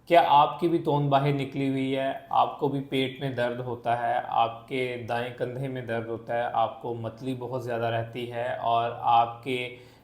क्या आपकी भी तोंद बाहर निकली हुई है? आपको भी पेट में दर्द होता है? आपके दाएं कंधे में दर्द होता है? आपको मतली बहुत ज़्यादा रहती है और आपके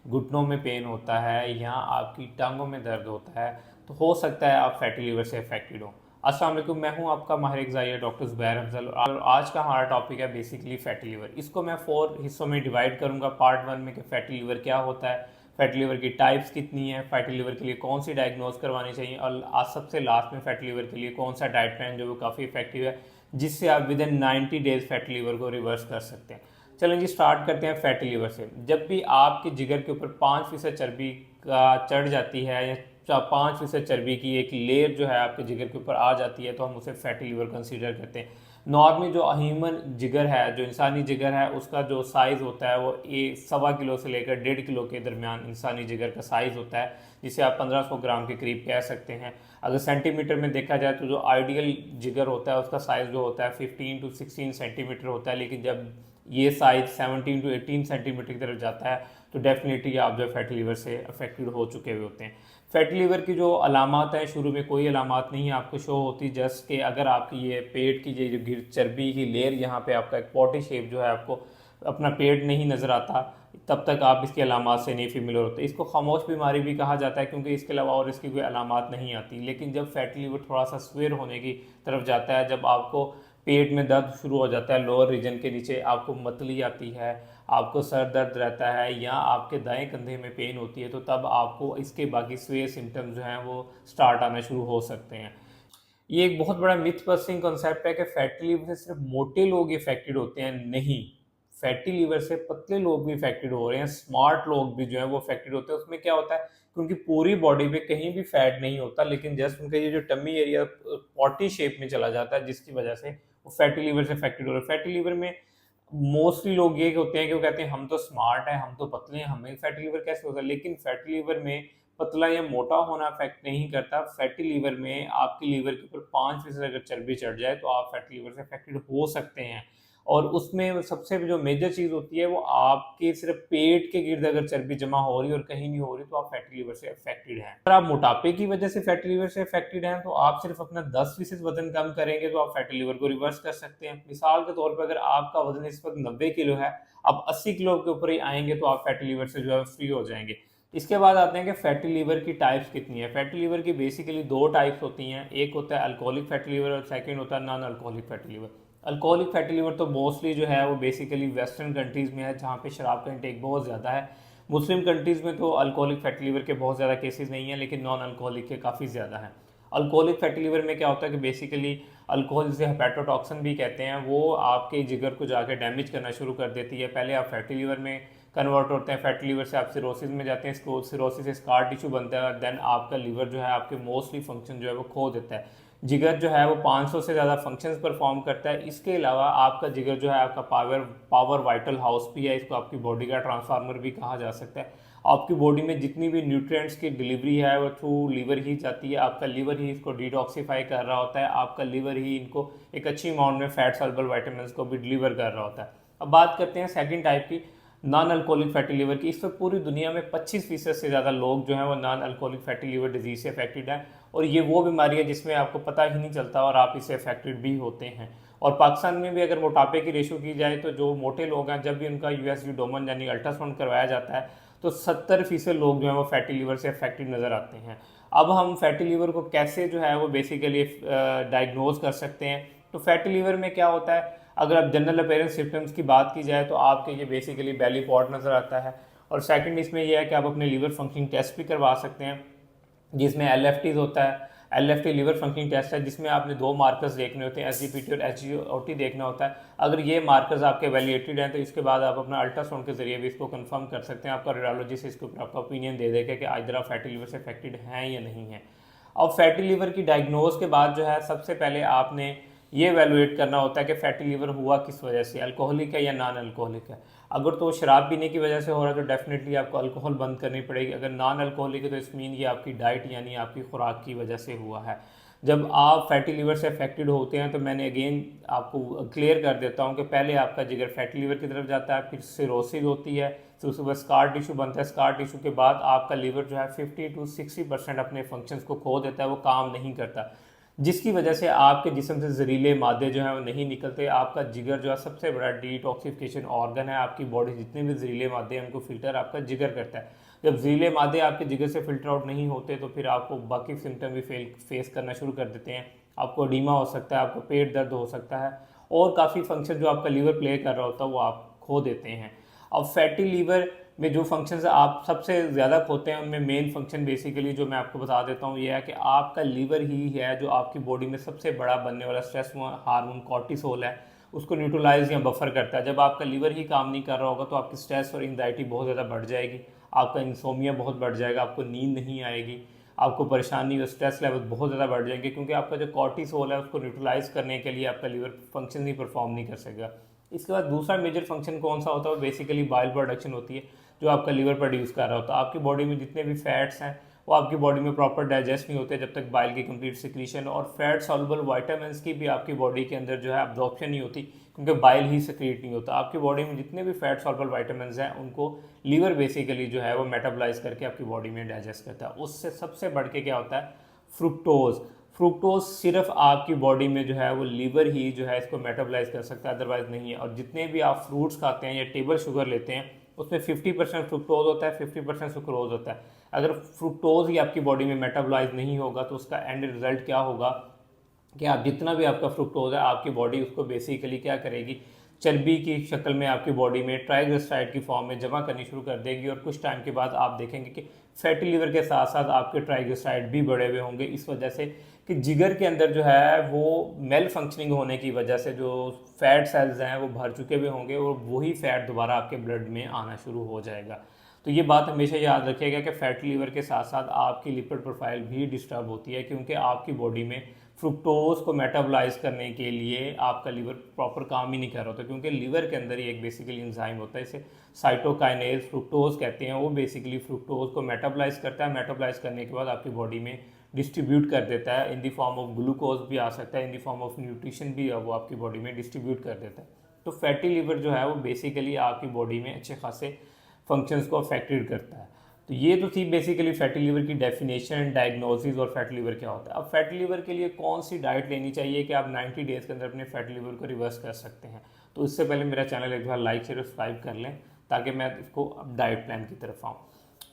घुटनों में पेन होता है या आपकी टांगों में दर्द होता है? तो हो सकता है आप फैटी लिवर से अफेक्टेड हो। अस्सलाम वालेकुम, मैं हूं आपका माहिर ग़िज़ाई डॉक्टर ज़ुबैर अफजल और आज का हमारा टॉपिक है बेसिकली फैटी लिवर। इसको मैं 4 हिस्सों में डिवाइड करूंगा। पार्ट 1 में कि फैटी लिवर क्या होता है, फैटी लिवर की टाइप्स कितनी है, फैटी लिवर के लिए कौन सी डायग्नोज करवानी चाहिए, और आज सबसे लास्ट में फैटी लिवर के लिए कौन सा डाइट प्लान जो वो काफ़ी इफेक्टिव है जिससे आप with in 90 days fatty liver को रिवर्स कर सकते हैं। चलें जी, स्टार्ट करते हैं फैटी लिवर से। जब भी आपके जिगर के ऊपर 5% चर्बी का चढ़ जाती है या 5% चर्बी की एक लेयर जो है आपके जिगर के ऊपर आ जाती है तो हम उसे फैटी लिवर कंसीडर करते हैं। नॉर्मली जो ह्यूमन जिगर है, जो इंसानी जिगर है, उसका जो साइज़ होता है वो 1.25 किलो से लेकर 1.5 किलो के दरमियान इंसानी जिगर का साइज़ होता है, जिसे आप 1500 ग्राम के करीब कह सकते हैं। अगर सेंटीमीटर में देखा जाए तो जो आइडियल जिगर होता है उसका साइज़ जो होता है 15 to 16 सेंटीमीटर होता है, लेकिन जब ये साइज़ 17 to 18 सेंटीमीटर की तरफ जाता है तो डेफिनेटली आप जो फैटी लिवर से अफेक्टेड हो चुके हुए होते हैं। फैटी लिवर की जो अलामात हैं, शुरू में कोई अलामात नहीं आपको शो होती, जस्ट कि अगर आपकी ये पेट की ये जो गिर चर्बी की लेयर, यहाँ पे आपका एक पॉटी शेप जो है, आपको अपना पेट नहीं नज़र आता, तब तक आप इसकी अलामात से नहीं फेमिलियर होते। इसको खामोश बीमारी भी कहा जाता है क्योंकि इसके अलावा और इसकी कोई अलामात नहीं आती। लेकिन जब फैटी लिवर थोड़ा सा स्वेयर होने की तरफ जाता है, जब आपको पेट में दर्द शुरू हो जाता है, लोअर रीजन के नीचे आपको मतली आती है, आपको सर दर्द रहता है या आपके दाएं कंधे में पेन होती है, तो तब आपको इसके बाकी स्वे सिम्टम्स जो हैं वो स्टार्ट आना शुरू हो सकते हैं। ये एक बहुत बड़ा मिथ बस्टिंग कॉन्सेप्ट है कि फैटी लिवर से सिर्फ मोटे लोग इफेक्टेड होते हैं। नहीं, फैटी लिवर से पतले लोग भी इफेक्टेड हो रहे हैं, स्मार्ट लोग भी जो है वो इफेक्टेड होते हैं। उसमें क्या होता है कि उनकी पूरी बॉडी पे कहीं भी फैट नहीं होता, लेकिन जस्ट उनका ये जो टमी एरिया पॉटी शेप में चला जाता है, जिसकी वजह से वो फैटी लिवर से इफेक्टेड हो रहे हैं। फैटी लिवर में मोस्टली लोग ये होते हैं कि वो कहते हैं हम तो स्मार्ट हैं, हम तो पतले हैं, हमें फैटी लिवर कैसे होता है। लेकिन फैटी लिवर में पतला या मोटा होना अफेक्ट नहीं करता। फैटी लिवर में आपके लीवर के ऊपर 5% अगर चर्बी चढ़ जाए तो आप फैटी लिवर से अफेक्टेड हो सकते हैं। और उसमें सबसे जो मेजर चीज़ होती है वो आपके सिर्फ पेट के गिर्द अगर चर्बी जमा हो रही है और कहीं नहीं हो रही तो आप फैटी लिवर से अफेक्टेड हैं। अगर आप मोटापे की वजह से फैटी लिवर से अफेक्टेड हैं तो आप सिर्फ अपना 10% वजन कम करेंगे तो आप फैटी लिवर को रिवर्स कर सकते हैं। मिसाल के तौर पर अगर आपका वजन इस वक्त 90 किलो है, आप 80 किलो के ऊपर ही आएंगे तो आप फैटी लिवर से जो है फ्री हो जाएंगे। इसके बाद आते हैं कि फैटी लीवर की टाइप्स कितनी है। फैटी लीवर की बेसिकली दो टाइप्स होती हैं, एक होता है अल्कोहलिक फैटी लीवर और सेकंड होता है non alcoholic fatty liver. Alcoholic fatty liver तो मोस्टली जो है वो बेसिकली वेस्टर्न कंट्रीज़ में है जहाँ पे शराब का इंटेक बहुत ज़्यादा है। मुस्लिम कंट्रीज़ में तो अल्कोहलिक फैटी लीवर के बहुत ज़्यादा केसेस नहीं हैं, लेकिन नॉन अल्कोहलिक के काफ़ी ज़्यादा हैं। अल्कोहलिक फैटी लीवर में क्या होता है कि बेसिकली अल्कोहल, जिसे हेपेटोटॉक्सिन भी कहते हैं, वो आपके जिगर को जाकर डैमेज करना शुरू कर देती है। पहले आप फैटी लीवर में कन्वर्ट होते हैं, फैटी लीवर से आप सिरोसिस में जाते हैं, सिरोसिस से स्कार टिश्यू बनता है, देन आपका लीवर जो है आपके मोस्टली फंक्शन जो है वो खो देता है। जिगर जो है वो 500 से ज़्यादा फंक्शंस परफॉर्म करता है। इसके अलावा आपका जिगर जो है आपका पावर पावर वाइटल हाउस भी है, इसको आपकी बॉडी का ट्रांसफार्मर भी कहा जा सकता है। आपकी बॉडी में जितनी भी न्यूट्रिएंट्स की डिलीवरी है वो थ्रू लीवर ही जाती है। आपका लीवर ही इसको डिटॉक्सीफाई कर रहा होता है, आपका लीवर ही इनको एक अच्छी अमाउंट में फैट सॉल्युबल विटामिन्स को भी डिलीवर कर रहा होता है। अब बात करते हैं सेकंड टाइप की, नॉन अल्कोहलिक फैटी लिवर की। इस वक्त पूरी दुनिया में 25% से ज़्यादा लोग जो हैं वो non alcoholic fatty liver disease से अफेक्टेड हैं, और ये वो बीमारी है जिसमें आपको पता ही नहीं चलता और आप इससे अफेक्टेड भी होते हैं। और पाकिस्तान में भी अगर मोटापे की रेशो की जाए तो जो मोटे लोग हैं, जब भी उनका यूएसजी डोमन यानी अल्ट्रासाउंड करवाया जाता है तो 70% लोग जो हैं वो फैटी लिवर से अफेक्टेड नज़र आते हैं। अब हम फैटी लिवर को कैसे जो है वो बेसिकली डायग्नोज कर सकते हैं। तो फैटी लिवर में क्या होता है, अगर आप जनरल अपेयरेंस सिम्टम्स की बात की जाए तो आपके ये बेसिकली बेली पॉट नज़र आता है। और सेकंड इसमें यह है कि आप अपने लीवर फंक्शनिंग टेस्ट भी करवा सकते हैं, जिसमें एल होता है। एल लीवर फंक्शनिंग टेस्ट है जिसमें आपने दो मार्कर्स देखने होते हैं, एस और एच देखना होता है। अगर ये मार्कर्स आपके वैलिडेटेड हैं तो इसके बाद आप अपना अल्ट्रासाउंड के जरिए भी इसको कंफर्म कर सकते हैं। आपका रेडियोलॉजिस्ट इसके ऊपर आपका ओपिनियन दे देगा कि इधर आप फैटी लिवर से अफेक्टेड हैं या नहीं है। अब फैटी लिवर की डायग्नोज के बाद जो है सबसे पहले आपने ये एवेलुएट करना होता है कि फैटी लिवर हुआ किस वजह से, अल्कोहलिक है या नॉन अल्कोहलिक है। अगर तो शराब पीने की वजह से हो रहा है तो डेफिनेटली आपको अल्कोहल बंद करनी पड़ेगी। अगर नॉन अल्कोहलिक है तो इस मीन ये आपकी डाइट यानी आपकी खुराक की वजह से हुआ है। जब आप फैटी लिवर से अफेक्टेड होते हैं तो मैंने अगेन आपको क्लियर कर देता हूँ कि पहले आपका जिगर फैटी लिवर की तरफ जाता है, फिर सिरोसिस होती है, तो उसके बाद स्कार टिश्यू बनता है। स्कार टिश्यू के बाद आपका लीवर जो है 50 to 60% अपने फंक्शंस को खो देता है, वो काम नहीं करता, जिसकी वजह से आपके जिस्म से जहरीले मादे जो हैं वो नहीं निकलते। आपका जिगर जो है सबसे बड़ा डिटॉक्सिफिकेशन ऑर्गन है, आपकी बॉडी जितने भी जहरीले मादे हैं उनको फिल्टर आपका जिगर करता है। जब जहरीले मादे आपके जिगर से फिल्टर आउट नहीं होते तो फिर आपको बाकी सिम्टम भी फेस करना शुरू कर देते हैं। आपको एडीमा हो सकता है, आपको पेट दर्द हो सकता है, और काफ़ी फंक्शन जो आपका लीवर प्ले कर रहा होता है वो आप खो देते हैं। अब फैटी लीवर में जो फंक्शंस आप सबसे ज़्यादा खोते हैं उनमें मेन फंक्शन बेसिकली जो मैं आपको बता देता हूँ ये है कि आपका लीवर ही है जो आपकी बॉडी में सबसे बड़ा बनने वाला स्ट्रेस हार्मोन कॉर्टिसोल है उसको न्यूट्रलाइज या बफर करता है। जब आपका लीवर ही काम नहीं कर रहा होगा तो आपकी स्ट्रेस और एंग्जाइटी बहुत ज़्यादा बढ़ जाएगी, आपका इंसोमिया बहुत बढ़ जाएगा, आपको नींद नहीं आएगी, आपको परेशानी और स्ट्रेस लेवल बहुत ज़्यादा बढ़ जाएंगे, क्योंकि आपका जो कॉर्टिसोल है उसको न्यूट्रलाइज करने के लिए आपका लीवर फंक्शन ही परफॉर्म नहीं कर सकेगा। इसके बाद दूसरा मेजर फंक्शन कौन सा होता है, बेसिकली बाइल प्रोडक्शन होती है जो आपका लीवर प्रोड्यूस कर रहा होता है। आपकी बॉडी में जितने भी फैट्स हैं वो आपकी बॉडी में प्रॉपर डाइजेस्ट नहीं होते जब तक बाइल की कंप्लीट सिक्रीशन और फैट सॉल्युबल विटामिन्स की भी आपकी बॉडी के अंदर जो है अब्जॉर्प्शन नहीं होती, क्योंकि बाइल ही सिक्रीट नहीं होता। आपकी बॉडी में जितने भी फैट सॉल्युबल विटामिन्स हैं उनको लीवर बेसिकली जो है वो मेटाबोलाइज करके आपकी बॉडी में डाइजेस्ट करता है। उससे सबसे बढ़ के क्या होता है, फ्रुक्टोज। फ्रुक्टोज सिर्फ आपकी बॉडी में जो है वो लीवर ही जो है इसको मेटाबोलाइज कर सकता है, अदरवाइज नहीं है। और जितने भी आप फ्रूट्स खाते हैं या टेबल शुगर लेते हैं उसमें 50% फ्रुक्टोज होता है, 50% सुक्रोज होता है। अगर फ्रुक्टोज ही आपकी बॉडी में मेटाबोलाइज नहीं होगा तो उसका एंड रिजल्ट क्या होगा कि आप जितना भी आपका फ्रुक्टोज है आपकी बॉडी उसको बेसिकली क्या करेगी, चर्बी की शक्ल में आपकी बॉडी में ट्राइग्लिसराइड की फॉर्म में जमा करनी शुरू कर देगी, और कुछ टाइम के बाद आप देखेंगे कि फैटी लीवर के साथ साथ आपके ट्राइग्लिसराइड भी बढ़े हुए होंगे, इस वजह से कि जिगर के अंदर जो है वो मेल फंक्शनिंग होने की वजह से जो फैट सेल्स हैं वो भर चुके हुए होंगे और वही फैट दोबारा आपके ब्लड में आना शुरू हो जाएगा। तो ये बात हमेशा याद रखिएगा कि फैटी लीवर के साथ साथ आपकी लिपिड प्रोफाइल भी डिस्टर्ब होती है, क्योंकि आपकी बॉडी में फ्रुक्टोज को मेटाबोलाइज करने के लिए आपका लीवर प्रॉपर काम ही नहीं कर रहा होता, क्योंकि लीवर के अंदर ही एक बेसिकली एंजाइम होता है, इसे साइटोकाइनेज फ्रुक्टोज कहते हैं। वो बेसिकली फ्रुक्टोज को मेटाबोलाइज करता है, मेटाबोलाइज करने के बाद आपकी बॉडी में डिस्ट्रीब्यूट कर देता है, इन दी फॉर्म ऑफ ग्लूकोज भी आ सकता है, इन दी फॉर्म ऑफ न्यूट्रिशन भी वो आपकी बॉडी में डिस्ट्रीब्यूट कर देता है। तो फैटी लीवर जो है वो बेसिकली आपकी बॉडी में अच्छे खासे फंक्शंस को अफेक्टेड करता है। तो ये तो थी बेसिकली फैटी लीवर की डेफिनेशन, डायग्नोसिस और फैटी लीवर क्या होता है। अब फैटी लीवर के लिए कौन सी डाइट लेनी चाहिए कि आप 90 डेज़ के अंदर अपने फैटी लीवर को रिवर्स कर सकते हैं, तो इससे पहले मेरा चैनल एक बार लाइक शेयर सब्सक्राइब कर लें ताकि मैं इसको अब डाइट प्लान की तरफ आऊँ।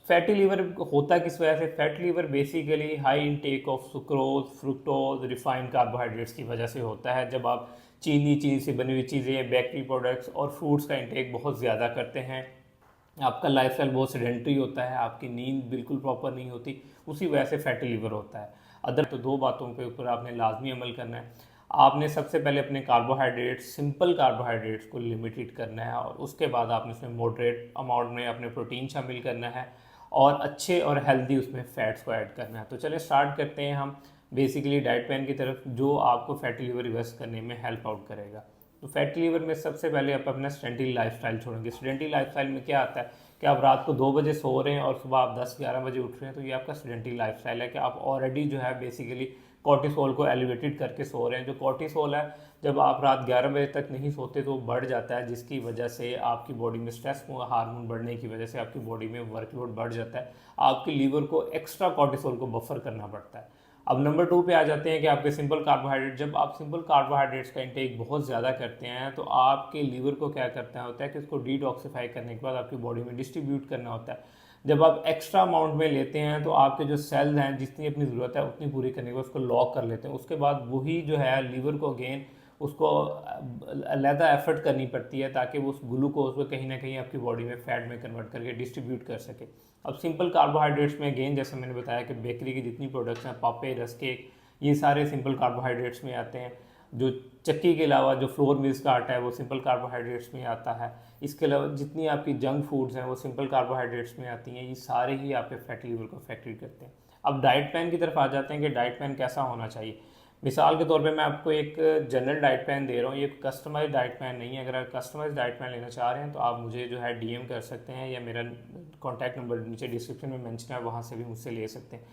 फैटी लीवर होता किस वजह से, fatty liver basically high intake of sucrose, fructose, refined carbohydrates की वजह से होता है। जब आप चीनी से बनी हुई चीज़ें, बेकरी प्रोडक्ट्स और फ्रूट्स का इंटेक बहुत ज़्यादा करते हैं, आपका लाइफस्टाइल बहुत सेडेंटरी होता है, आपकी नींद बिल्कुल प्रॉपर नहीं होती, उसी वजह से फैटी लीवर होता है। अदर तो दो बातों के ऊपर आपने लाजमी अमल करना है। आपने सबसे पहले अपने कार्बोहाइड्रेट्स, सिंपल कार्बोहाइड्रेट्स को लिमिटेड करना है, और उसके बाद आपने उसमें मॉडरेट अमाउंट में अपने प्रोटीन शामिल करना है और अच्छे और हेल्दी उसमें फैट्स को ऐड करना है। तो चलिए स्टार्ट करते हैं हम बेसिकली डाइट प्लान की तरफ जो आपको फैटी लीवर रिवर्स करने में हेल्प आउट करेगा। तो फैटी लीवर में सबसे पहले आप अपना सेडेंटरी लाइफस्टाइल छोड़ेंगे। सेडेंटरी लाइफस्टाइल में क्या आता है कि आप रात को 2 बजे सो रहे हैं और सुबह आप 10-11 बजे उठ रहे हैं, तो ये आपका सेडेंटरी लाइफस्टाइल है कि आप ऑलरेडी जो है बेसिकली कॉर्टिसोल को एलिवेटेड करके सो रहे हैं। जो कॉर्टिसोल है जब आप रात 11 बजे तक नहीं सोते तो बढ़ जाता है, जिसकी वजह से आपकी बॉडी में स्ट्रेस हार्मोन बढ़ने की वजह से आपकी बॉडी में वर्कलोड बढ़ जाता है, आपके लीवर को एक्स्ट्रा कॉर्टिसोल को बफर करना पड़ता है। अब नंबर 2 पे आ जाते हैं कि आपके सिंपल कार्बोहाइड्रेट। जब आप सिंपल कार्बोहाइड्रेट्स का इंटेक बहुत ज़्यादा करते हैं तो आपके लीवर को क्या करना होता है कि इसको डिटॉक्सिफाई करने के बाद आपकी बॉडी में डिस्ट्रीब्यूट करना होता है। जब आप एक्स्ट्रा अमाउंट में लेते हैं तो आपके जो सेल्स हैं जितनी अपनी ज़रूरत है उतनी पूरी करने के बाद उसको लॉक कर लेते हैं, उसके बाद वही जो है लीवर को अगेन उसको अलहदा एफर्ट करनी पड़ती है ताकि वो उस ग्लूकोज को कहीं ना कहीं आपकी बॉडी में फैट में कन्वर्ट करके डिस्ट्रीब्यूट कर सके। अब सिंपल कार्बोहाइड्रेट्स में अगेन जैसे मैंने बताया कि बेकरी की जितनी प्रोडक्ट्स हैं, पापे, रस्क, ये सारे सिंपल कार्बोहाइड्रेट्स में आते हैं। जो चक्की के अलावा जो फ्लोर मिल्स का आटा है वो सिंपल कार्बोहाइड्रेट्स में आता है। इसके अलावा जितनी आपकी जंक फूड्स हैं वो सिंपल कार्बोहाइड्रेट्स में आती हैं। ये सारे ही आपके फैटी लीवर को अफेक्टेड करते हैं। अब डाइट प्लान की तरफ आ जाते हैं कि डाइट प्लान कैसा होना चाहिए। मिसाल के तौर पे मैं आपको एक जनरल डाइट प्लान दे रहा हूँ, ये कस्टमाइज डाइट प्लान नहीं है। अगर आप कस्टमाइज डाइट प्लान लेना चाह रहे हैं तो आप मुझे जो है डीएम कर सकते हैं या मेरा कॉन्टैक्ट नंबर नीचे डिस्क्रिप्शन में मेंशन है, वहाँ से भी मुझसे ले सकते हैं।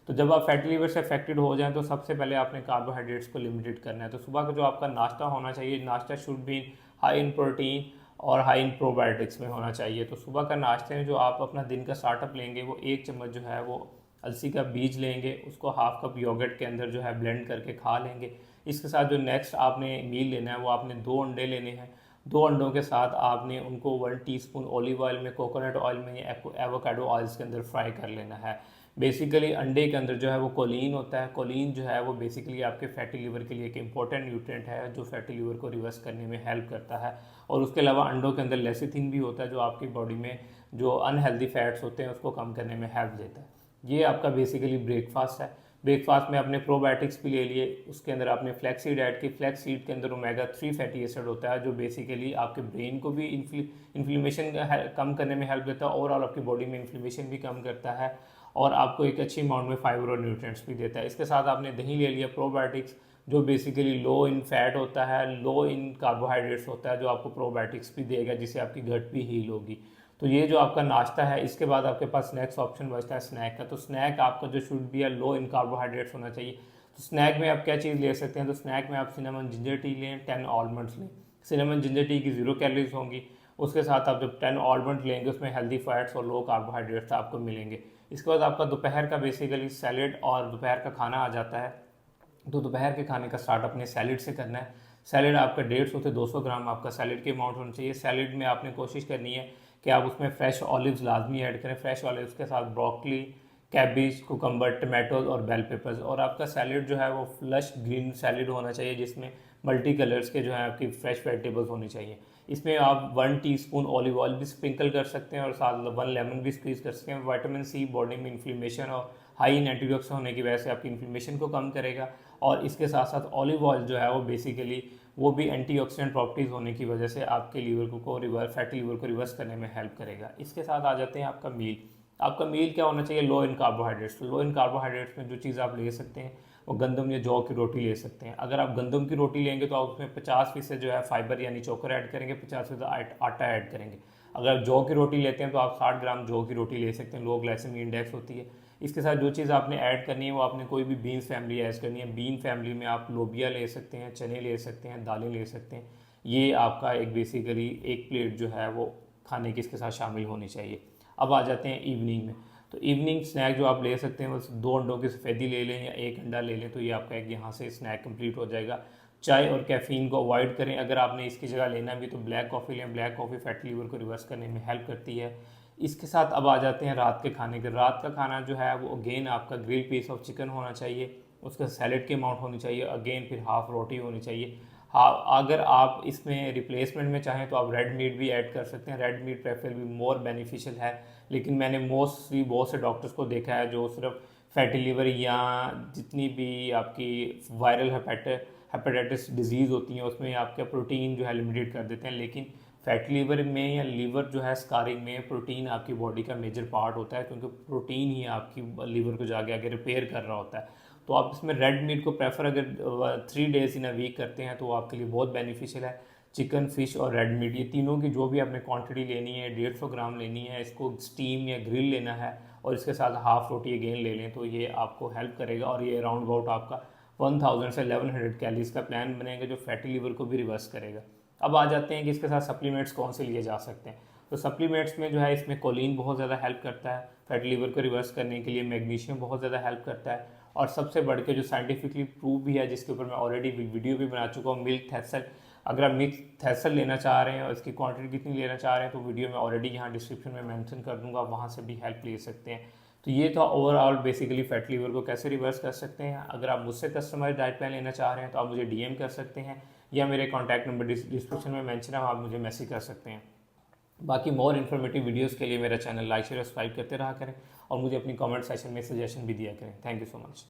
तो जब आप फैटी लीवर से अफेक्टेड हो जाएं तो सबसे पहले आपने कार्बोहाइड्रेट्स को लिमिटेड करना है। तो सुबह का जो आपका नाश्ता होना चाहिए, नाश्ता should be high in protein और हाई इन प्रोबायोटिक्स में होना चाहिए। तो सुबह का नाश्ते में जो आप अपना दिन का स्टार्टअप लेंगे वो 1 चम्मच जो है वो अलसी का बीज लेंगे, उसको हाफ कप योगर्ट के अंदर जो है ब्लेंड करके खा लेंगे। इसके साथ जो नेक्स्ट आपने मील लेना है वो आपने 2 अंडे लेने हैं। 2 अंडों के साथ आपने उनको 1 टीस्पून ऑलिव ऑयल में, कोकोनट ऑयल में या एवोकाडो ऑयल्स के अंदर फ्राई कर लेना है। बेसिकली अंडे के अंदर जो है वो कोलिन होता है। कोलिन जो है वो बेसिकली आपके फैटी लीवर के लिए एक इंपॉर्टेंट न्यूट्रिएंट है जो फैटी लीवर को रिवर्स करने में हेल्प करता है। और उसके अलावा अंडों के अंदर लेसिथिन भी होता है जो आपकी बॉडी में जो अनहेल्दी फैट्स होते हैं उसको कम करने में हेल्प देता है। ये आपका बेसिकली ब्रेकफास्ट है। ब्रेकफास्ट में आपने प्रोबायोटिक्स भी ले लिए, उसके अंदर आपने फ्लैक्स सीड ऐड की। फ्लैक्स सीड के अंदर ओमेगा 3 फैटी एसिड होता है जो बेसिकली आपके ब्रेन को भी इन्फ्लेमेशन कम करने में हेल्प देता है, ओवरऑल आपकी बॉडी में इन्फ्लेमेशन भी कम करता है और आपको एक अच्छी अमाउंट में फाइबर और न्यूट्रिएंट्स भी देता है। इसके साथ आपने दही ले लिया, प्रोबायोटिक्स जो बेसिकली लो इन फैट होता है, लो इन कार्बोहाइड्रेट्स होता है, जो आपको प्रोबायोटिक्स भी देगा जिससे आपकी गट भी हील होगी। तो ये जो आपका नाश्ता है, इसके बाद आपके पास नेक्स्ट ऑप्शन बचता है स्नैक का। तो स्नैक आपका जो शुड बी है लो इन कार्बोहाइड्रेट्स होना चाहिए। तो स्नैक में आप क्या चीज़ ले सकते हैं, तो स्नैक में आप सिनेमन जिंजर टी लें, 10 आलमंड्स लें। सिनेमन जिंजर टी की 0 कैलोरीज होंगी। उसके साथ आप जब 10 आलमंड लेंगे उसमें हेल्दी फैट्स और लो कार्बोहाइड्रेट्स आपको मिलेंगे। इसके बाद आपका दोपहर का बेसिकली सैलेड और दोपहर का खाना आ जाता है। तो दोपहर के खाने का स्टार्ट अपने सैलेड से करना है। सैलेड आपका 150 से 200 ग्राम आपका सैलेड के अमाउंट होना चाहिए। सैलेड में आपने कोशिश करनी है कि आप उसमें फ्रेश ऑलिव्स लाजमी ऐड करें। फ्रेश ऑलिव्स के साथ ब्रोकली, कैबिज, कुकम्बर, टमाटोज और बेल पेपर्स। और आपका सैलेड जो है वो फ्लश ग्रीन सैलेड होना चाहिए जिसमें मल्टी कलर्स के जो है आपकी फ्रेश वेजिटेबल्स होनी चाहिए। इसमें आप 1 टीस्पून ऑलिव ऑयल भी स्प्रिंकल कर सकते हैं और साथ 1 लेमन भी स्क्वीज कर सकते हैं। विटामिन सी बॉडी में इन्फ्लेमेशन और हाई इन एंटीऑक्सीडेंट होने की वजह से आपकी इन्फ्लेमेशन को कम करेगा। और इसके साथ साथ ऑलिव ऑयल जो है वो बेसिकली वो भी एंटीऑक्सीडेंट प्रॉपर्टीज़ होने की वजह से आपके लीवर को रिवर्स फैटी लीवर को रिवर्स करने में हेल्प करेगा। इसके साथ आ जाते हैं आपका मील। आपका मील क्या होना चाहिए, लो in carbohydrates. Low in carbohydrates में जो चीज़ आप ले सकते हैं वो गंदम या जौ की रोटी ले सकते हैं। अगर आप गंदम की रोटी लेंगे तो आप उसमें 50% जो है फाइबर यानी चोकर ऐड करेंगे, 50% आटा ऐड करेंगे। अगर आप जौ की रोटी लेते हैं तो आप 60 ग्राम जौ की रोटी ले सकते हैं, लो ग्लाइसेमिक इंडेक्स होती है। इसके साथ जो चीज़ आपने ऐड करनी है वो आपने कोई भी बीन्स फैमिली ऐड करनी है। बीन फैमिली में आप लोबिया ले सकते हैं, चने ले सकते हैं, दालें ले सकते हैं। ये आपका एक बेसिकली एक प्लेट जो है वो खाने की इसके साथ शामिल होनी चाहिए। अब आ जाते हैं इवनिंग में। तो इवनिंग स्नैक जो आप ले सकते हैं बस 2 अंडों की सफ़ेदी ले लें या 1 अंडा ले लें, तो ये आपका एक यहाँ से स्नैक कंप्लीट हो जाएगा। चाय और कैफ़ीन को अवॉइड करें। अगर आपने इसकी जगह लेना भी तो ब्लैक कॉफ़ी लें। ब्लैक कॉफ़ी फैटी लीवर को रिवर्स करने में हेल्प करती है। इसके साथ अब आ जाते हैं रात के खाने के। रात का खाना जो है वो अगेन आपका ग्रिल पीस ऑफ चिकन होना चाहिए, उसका सैलेड की अमाउंट होनी चाहिए, अगेन फिर हाफ रोटी होनी चाहिए। हाँ, अगर आप इसमें रिप्लेसमेंट में चाहें तो आप रेड मीट भी ऐड कर सकते हैं। Red meat preferably more beneficial है, लेकिन मैंने मोस्टली बहुत से डॉक्टर्स को देखा है जो सिर्फ फैटी लीवर या जितनी भी आपकी वायरल हेपेटाइटिस डिजीज़ होती हैं उसमें आपका प्रोटीन जो है लिमिटेड कर देते हैं। लेकिन फैटी लीवर में या लीवर जो है स्कारिंग में प्रोटीन आपकी बॉडी का मेजर पार्ट होता है, क्योंकि प्रोटीन ही आपकी लीवर को जाके आगे रिपेयर कर रहा होता है। तो आप इसमें रेड मीट को प्रेफर अगर 3 डेज़ इन अ वीक करते हैं तो वो आपके लिए बहुत बेनिफिशियल है। चिकन, फिश और रेड मीट ये तीनों की जो भी आपने क्वांटिटी लेनी है 150 ग्राम लेनी है, इसको स्टीम या ग्रिल लेना है और इसके साथ हाफ रोटी अगेन ले लें तो ये आपको हेल्प करेगा। और ये अराउंड अबाउट आपका 1000 से 1100 कैलोरीज का प्लान बनेगा जो फैटी लीवर को भी रिवर्स करेगा। अब आ जाते हैं कि इसके साथ सप्लीमेंट्स कौन से लिए जा सकते हैं। तो सप्लीमेंट्स में जो है इसमें कोलिन बहुत ज़्यादा हेल्प करता है फैटी लीवर को रिवर्स करने के लिए। मैग्नीशियम बहुत ज़्यादा हेल्प करता है और सबसे बढ़ के जो साइंटिफिकली प्रूव भी है जिसके ऊपर मैं ऑलरेडी वीडियो भी बना चुका हूँ, मिल्क थैसल। अगर आप मिल्क थैसल लेना चाह रहे हैं और इसकी क्वांटिटी कितनी लेना चाह रहे हैं तो वीडियो में ऑलरेडी यहाँ डिस्क्रिप्शन में मेंशन कर दूंगा, वहाँ से भी हेल्प ले सकते हैं। तो ये था ओवरऑल बेसिकली फैटी लीवर को कैसे रिवर्स कर सकते हैं। अगर आप मुझसे कस्टमाइज डाइट प्लान लेना चाह रहे हैं तो आप मुझे DM कर सकते हैं या मेरे कॉन्टैक्ट नंबर डिस्क्रिप्शन में मेंशन है, आप मुझे मैसेज कर सकते हैं। बाकी मोर इन्फॉर्मेटिव वीडियोस के लिए मेरा चैनल लाइक शेयर सब्सक्राइब करते रहा करें और मुझे अपनी कमेंट सेक्शन में सजेशन भी दिया करें। Thank you so much.